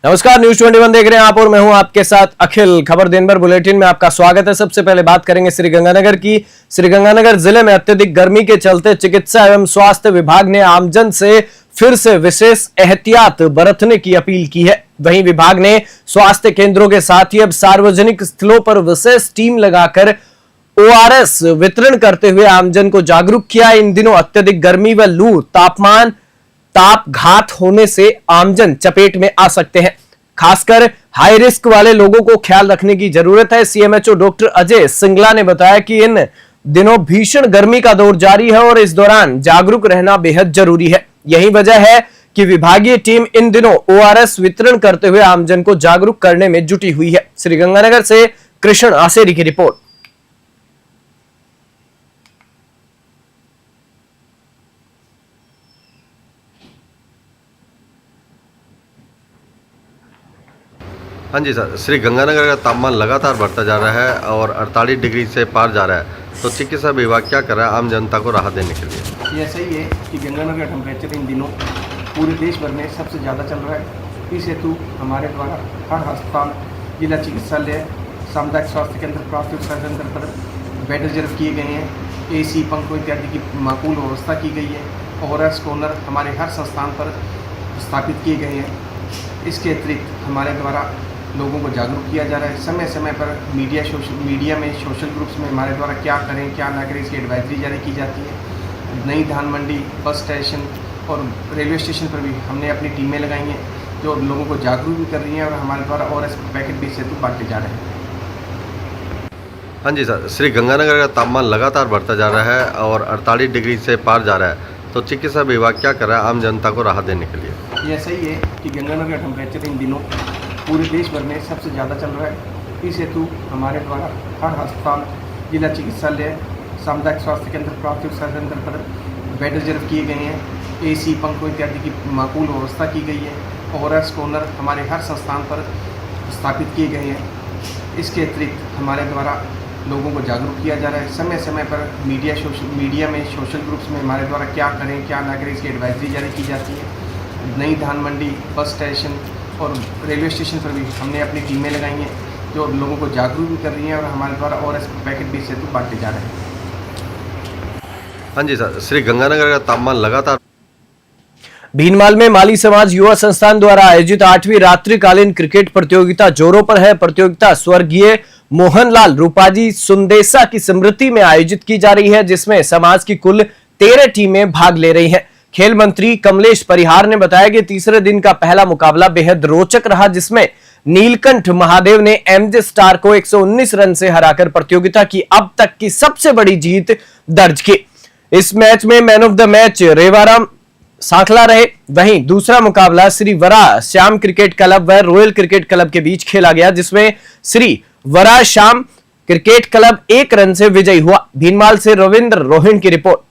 नमस्कार, न्यूज 21 देख रहे हैं आप और मैं हूं आपके साथ अखिल। खबर दिन भर बुलेटिन में आपका स्वागत है। सबसे पहले बात करेंगे श्रीगंगानगर की। श्रीगंगानगर जिले में अत्यधिक गर्मी के चलते चिकित्सा एवं स्वास्थ्य विभाग ने आमजन से फिर से विशेष एहतियात बरतने की अपील की है। वहीं विभाग ने स्वास्थ्य केंद्रों के साथ ही अब सार्वजनिक स्थलों पर विशेष टीम लगाकर ORS वितरण करते हुए आमजन को जागरूक किया। इन दिनों अत्यधिक गर्मी व लू तापघात होने से आमजन चपेट में आ सकते हैं। खासकर हाई रिस्क वाले लोगों को ख्याल रखने की जरूरत है। CMHO डॉक्टर अजय सिंगला ने बताया कि इन दिनों भीषण गर्मी का दौर जारी है और इस दौरान जागरूक रहना बेहद जरूरी है। यही वजह है कि विभागीय टीम इन दिनों ORS वितरण करते हुए आमजन को जागरूक करने में जुटी हुई है। श्रीगंगानगर से कृष्ण आसेरी की रिपोर्ट। हाँ जी सर, श्रीगंगानगर का तापमान लगातार बढ़ता जा रहा है और 48 डिग्री से पार जा रहा है, तो चिकित्सा विभाग क्या कर रहा है आम जनता को राहत देने के लिए? ये सही है कि गंगानगर का टेम्परेचर इन दिनों पूरे देश भर में सबसे ज़्यादा चल रहा है। इस हेतु हमारे द्वारा हर अस्पताल, जिला चिकित्सालय, सामुदायिक स्वास्थ्य केंद्र, प्राथमिक स्वास्थ्य केंद्र पर बेड रिजर्व किए गए हैं। AC, पंखों इत्यादि की माकूल व्यवस्था की गई है। ORS कॉर्नर हमारे हर संस्थान पर स्थापित किए गए हैं। इसके अतिरिक्त हमारे द्वारा लोगों को जागरूक किया जा रहा है। समय समय पर मीडिया में, सोशल ग्रुप्स में हमारे द्वारा क्या करें क्या ना करें इसकी एडवाइजरी जारी की जाती है। नई धान मंडी, बस स्टेशन और रेलवे स्टेशन पर भी हमने अपनी टीमें लगाई हैं जो लोगों को जागरूक भी कर रही हैं और हमारे द्वारा ORS पैकेट भी सेतु बांटे जा रहे हैं। हाँ जी सर, श्रीगंगानगर का तापमान लगातार बढ़ता जा रहा है और 48 डिग्री से पार जा रहा है, तो चिकित्सा विभाग क्या कर रहा है आम जनता को राहत देने के लिए? यह सही है कि गंगानगर का टेम्परेचर इन दिनों पूरे देश भर में सबसे ज़्यादा चल रहा है। इस हेतु हमारे द्वारा हर अस्पताल, जिला चिकित्सालय, सामुदायिक स्वास्थ्य केंद्र, प्राथमिक स्वास्थ्य केंद्र पर बेड रिजर्व किए गए हैं। AC, पंखों इत्यादि की माकूल व्यवस्था की गई है। ORS कॉर्नर हमारे हर संस्थान पर स्थापित किए गए हैं। इसके अतिरिक्त हमारे द्वारा लोगों को जागरूक किया जा रहा है। समय समय पर मीडिया में, सोशल ग्रुप्स में हमारे द्वारा क्या करें क्या ना करें इसकी एडवाइजरी जारी की जाती है। नई धान मंडी, बस स्टेशन और रेलवे स्टेशन पर भी हमने अपनी टीमें लगाई हैं जो लोगों को जागरूक भी कर रही हैं और हमारे द्वारा ORS पैकेट भी सेतु बांटे जा रहे हैं। हाँ जी सर, श्रीगंगानगर का तापमान लगातार। भीनमाल में माली समाज युवा संस्थान द्वारा आयोजित 8वीं रात्रिकालीन क्रिकेट प्रतियोगिता जोरों पर है। प्रतियोगिता स्वर्गीय मोहनलाल रूपाजी सुंदेसा की स्मृति में आयोजित की जा रही है, जिसमें समाज की कुल 13 टीमें भाग ले रही हैं। खेल मंत्री कमलेश परिहार ने बताया कि तीसरे दिन का पहला मुकाबला बेहद रोचक रहा, जिसमें नीलकंठ महादेव ने MJ स्टार को 119 रन से हराकर प्रतियोगिता की अब तक की सबसे बड़ी जीत दर्ज की। इस मैच में man of the match Revaram Sankhla रहे। वहीं दूसरा मुकाबला श्री वरा श्याम क्रिकेट क्लब व रॉयल क्रिकेट क्लब के बीच खेला गया, जिसमें Shri Vara Shyam cricket club 1 run से विजयी हुआ। भीनमाल से रविंद्र रोहिण की रिपोर्ट।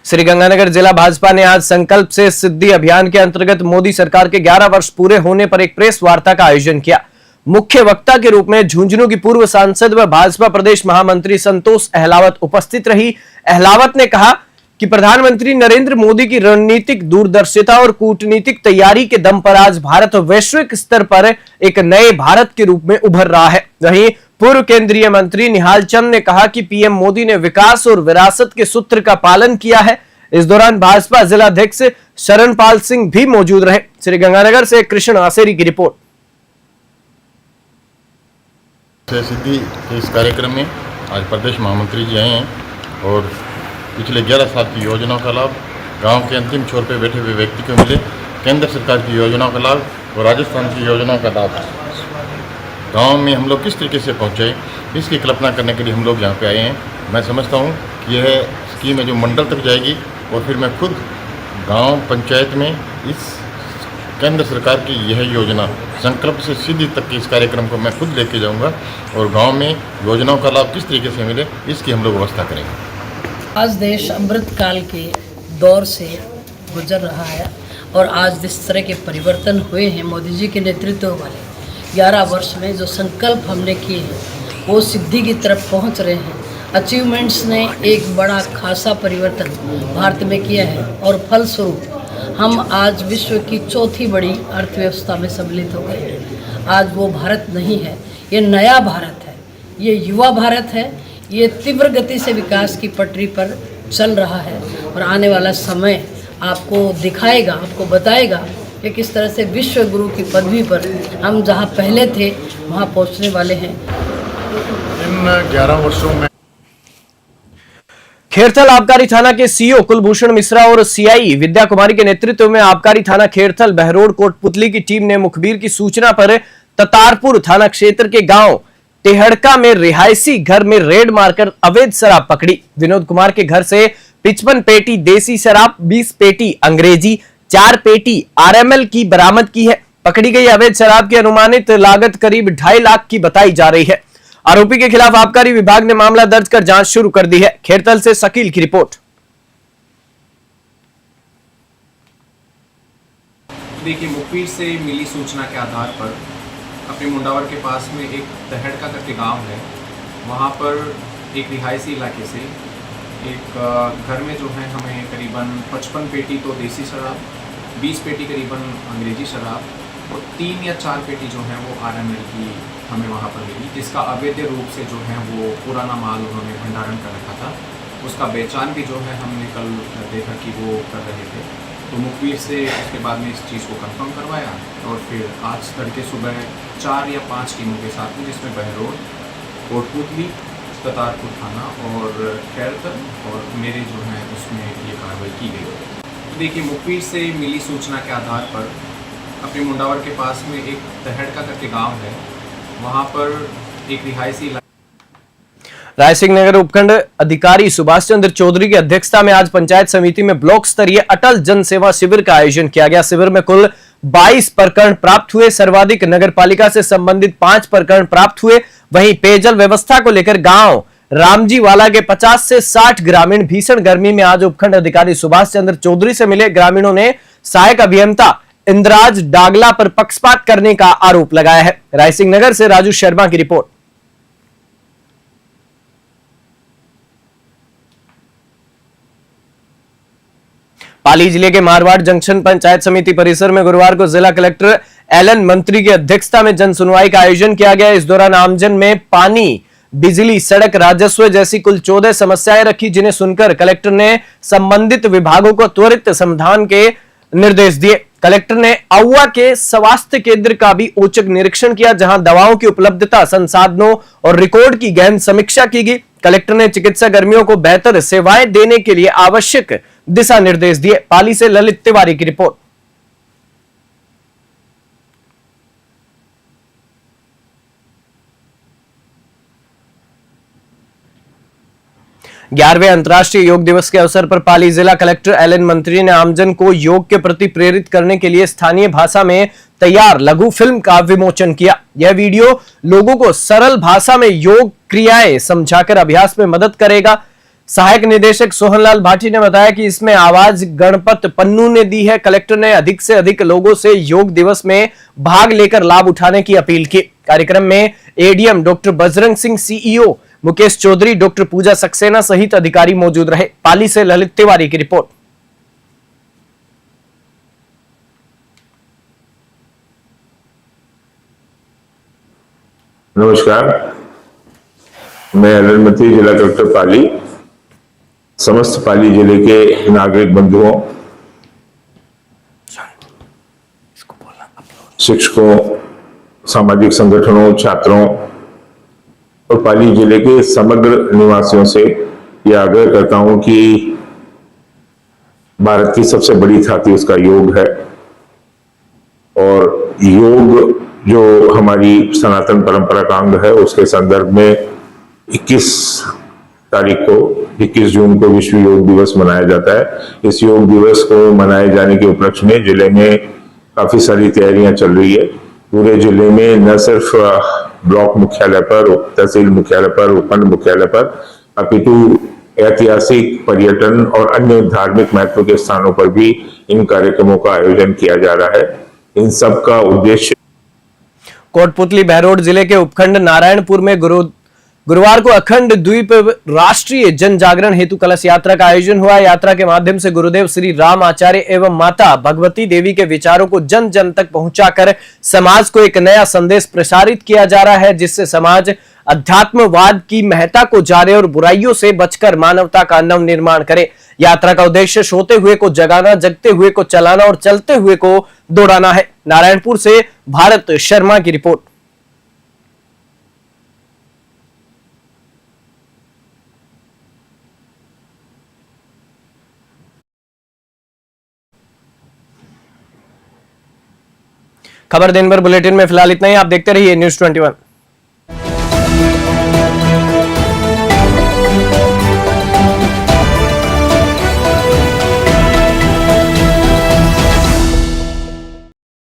श्रीगंगानगर जिला भाजपा ने आज संकल्प से सिद्धि अभियान के अंतर्गत मोदी सरकार के 11 वर्ष पूरे होने पर एक प्रेस वार्ता का आयोजन किया। मुख्य वक्ता के रूप में झुंझुनू की पूर्व सांसद व भाजपा प्रदेश महामंत्री संतोष अहलावत उपस्थित रही। अहलावत ने कहा कि प्रधानमंत्री नरेंद्र मोदी की रणनीतिक दूरदर्शिता और कूटनीतिक तैयारी के दम पर आज भारत वैश्विक स्तर पर एक नए भारत के रूप में उभर रहा है। वहीं पूर्व केंद्रीय मंत्री निहाल चंद ने कहा कि PM मोदी ने विकास और विरासत के सूत्र का पालन किया है। इस दौरान भाजपा जिलाध्यक्ष शरणपाल सिंह भी मौजूद रहे। श्रीगंगानगर से कृष्ण आसेरी की रिपोर्ट। सिद्धि के इस कार्यक्रम में आज प्रदेश महामंत्री जी आए हैं और पिछले 11 साल की योजनाओं का लाभ गांव के अंतिम छोर पर बैठे हुए व्यक्ति को मिले। केंद्र सरकार की योजनाओं का लाभ और राजस्थान की योजनाओं का लाभ गांव में हम लोग किस तरीके से पहुंचाएं, इसकी कल्पना करने के लिए हम लोग यहाँ पे आए हैं। मैं समझता हूँ कि यह स्कीम है जो मंडल तक जाएगी और फिर मैं खुद गांव पंचायत में इस केंद्र सरकार की यह योजना संकल्प से सिद्धि तक के इस कार्यक्रम को मैं खुद लेके जाऊंगा और गांव में योजनाओं का लाभ किस तरीके से मिले इसकी हम लोग व्यवस्था करेंगे। आज देश अमृत काल के दौर से गुजर रहा है और आज जिस तरह के परिवर्तन हुए हैं मोदी जी के नेतृत्व वाले 11 वर्ष में जो संकल्प हमने किए हैं वो सिद्धि की तरफ पहुंच रहे हैं। अचीवमेंट्स ने एक बड़ा खासा परिवर्तन भारत में किया है और फलस्वरूप हम आज विश्व की चौथी बड़ी अर्थव्यवस्था में सम्मिलित हो गए हैं। आज वो भारत नहीं है, ये नया भारत है, ये युवा भारत है, ये तीव्र गति से विकास की पटरी पर चल रहा है और आने वाला समय आपको दिखाएगा, आपको बताएगा कि किस तरह से विश्व गुरु की पदवी पर हम जहाँ पहले थे वहाँ पहुँचने वाले हैं। इन 11 वर्षों में खेरथल आबकारी थाना के सीओ कुलभूषण मिश्रा और सीआई विद्या कुमारी के नेतृत्व में आबकारी थाना खेरथल बहरोड कोटपुतली की टीम ने मुखबिर की सूचना पर ततारपुर थाना क्षेत्र के गांव टेहड़का में रिहायशी घर में रेड मारकर अवैध शराब पकड़ी। विनोद कुमार के घर से 55 पेटी देसी शराब, 20 पेटी अंग्रेजी, 4 पेटी आरएमएल की बरामद की है। पकड़ी गई अवैध शराब की अनुमानित लागत करीब 2.5 लाख की बताई जा रही है। आरोपी के खिलाफ आबकारी विभाग ने मामला दर्ज कर जांच शुरू कर दी है। खेरथल से शकील की रिपोर्ट। देखिए, मुखबिर से मिली सूचना के आधार पर अपने मुंडावर के पास में एक तहड़का करके गांव है, वहां पर एक रिहायशी इलाके से एक घर में जो है हमें करीबन 55 पेटी तो देसी शराब, 20 पेटी करीबन अंग्रेजी शराब और 3 या 4 पेटी जो है वो आरएमएल की हमें वहाँ पर मिली, जिसका अवैध रूप से जो है वो पुराना माल उन्होंने भंडारण कर रखा था। उसका बेचान भी जो है हमने कल देखा कि वो कर रहे थे, तो मुखबिर से उसके बाद में इस चीज़ को कंफर्म करवाया और फिर आज तड़के सुबह 4 या 5 टीमों के साथ में, जिसमें बहरोड, कोटपुतली, ततारपुर थाना और खेरथल और मेरे जो हैं उसमें ये कार्रवाई की गई। देखिए, मुखबिर से मिली सूचना के आधार पर अपने मुंडावर के पास में एक तहड़का करके गांव है, वहां पर एक रिहायशी रायसिंह नगर उपखंड अधिकारी सुभाष चंद्र चौधरी की अध्यक्षता में आज पंचायत समिति में ब्लॉक स्तरीय अटल जन सेवा शिविर का आयोजन किया गया। शिविर में कुल 22 प्रकरण प्राप्त हुए। सर्वाधिक नगरपालिका से संबंधित 5 प्रकरण प्राप्त हुए। वहीं पेयजल व्यवस्था को लेकर गांव रामजीवाला के 50 से 60 ग्रामीण भीषण गर्मी में आज उपखंड अधिकारी सुभाष चंद्र चौधरी से मिले। ग्रामीणों ने सहायक अभियंता इंद्राज डागला पर पक्षपात करने का आरोप लगाया है। रायसिंह नगर से राजू शर्मा की रिपोर्ट। पाली जिले के मारवाड़ जंक्शन पंचायत समिति परिसर में गुरुवार को जिला कलेक्टर एलन मंत्री की अध्यक्षता में जन सुनवाई का आयोजन किया गया। इस दौरान आमजन में पानी, बिजली, सड़क, राजस्व जैसी कुल 14 समस्याएं रखी, जिन्हें सुनकर कलेक्टर ने संबंधित विभागों को त्वरित समाधान के निर्देश दिए। कलेक्टर ने आउआ के स्वास्थ्य केंद्र का भी औचक निरीक्षण किया, जहां दवाओं की उपलब्धता, संसाधनों और रिकॉर्ड की गहन समीक्षा की गई। कलेक्टर ने चिकित्सा कर्मियों को बेहतर सेवाएं देने के लिए आवश्यक दिशा निर्देश दिए। पाली से ललित तिवारी की रिपोर्ट। ग्यारहवें अंतर्राष्ट्रीय योग दिवस के अवसर पर पाली जिला कलेक्टर एलन मंत्री ने आमजन को योग के प्रति प्रेरित करने के लिए स्थानीय भाषा में तैयार लघु फिल्म का विमोचन किया। यह वीडियो लोगों को सरल भाषा में योग क्रियाएं समझाकर अभ्यास में मदद करेगा। सहायक निदेशक सोहनलाल भाटी ने बताया कि इसमें आवाज गणपत पन्नू ने दी है। कलेक्टर ने अधिक से अधिक लोगों से योग दिवस में भाग लेकर लाभ उठाने की अपील की। कार्यक्रम में ADM doctor Bajrang Singh, CEO Mukesh Chaudhary, doctor Pooja Saxena सहित अधिकारी मौजूद रहे। पाली से ललित तिवारी की रिपोर्ट। नमस्कार, मैं एलन मंत्री, जिला कलेक्टर पाली। समस्त पाली जिले के नागरिक बंधुओं, शिक्षकों, सामाजिक संगठनों, छात्रों और पाली जिले के समग्र निवासियों से यह आग्रह करता हूं कि भारत की सबसे बड़ी थाती उसका योग है और योग जो हमारी सनातन परंपरा का अंग है, उसके संदर्भ में 21 तारीख को 21 जून को विश्व योग दिवस मनाया जाता है। इस योग दिवस को मनाए जाने के उपलक्ष्य में जिले में काफी सारी तैयारियां चल रही है। पूरे जिले में न सिर्फ ब्लॉक मुख्यालय पर, तहसील मुख्यालय पर, उपखंड मुख्यालय पर, अपितु ऐतिहासिक, पर्यटन और अन्य धार्मिक महत्व के स्थानों पर भी इन कार्यक्रमों का आयोजन किया जा रहा है। इन सब का उद्देश्य कोटपुतली बहरोड जिले के उपखंड नारायणपुर में गुरुवार को अखंड द्वीप राष्ट्रीय जन जागरण हेतु कलश यात्रा का आयोजन हुआ। यात्रा के माध्यम से गुरुदेव श्री राम आचार्य एवं माता भगवती देवी के विचारों को जन जन तक पहुंचाकर समाज को एक नया संदेश प्रसारित किया जा रहा है, जिससे समाज अध्यात्मवाद की महत्ता को जाने और बुराइयों से बचकर मानवता का नव निर्माण करे। यात्रा का उद्देश्य सोते हुए को जगाना, जगते हुए को चलाना और चलते हुए को दौड़ाना है। नारायणपुर से भारत शर्मा की रिपोर्ट। खबर दिन भर बुलेटिन में फिलहाल इतना ही। आप देखते रहिए न्यूज़ 21।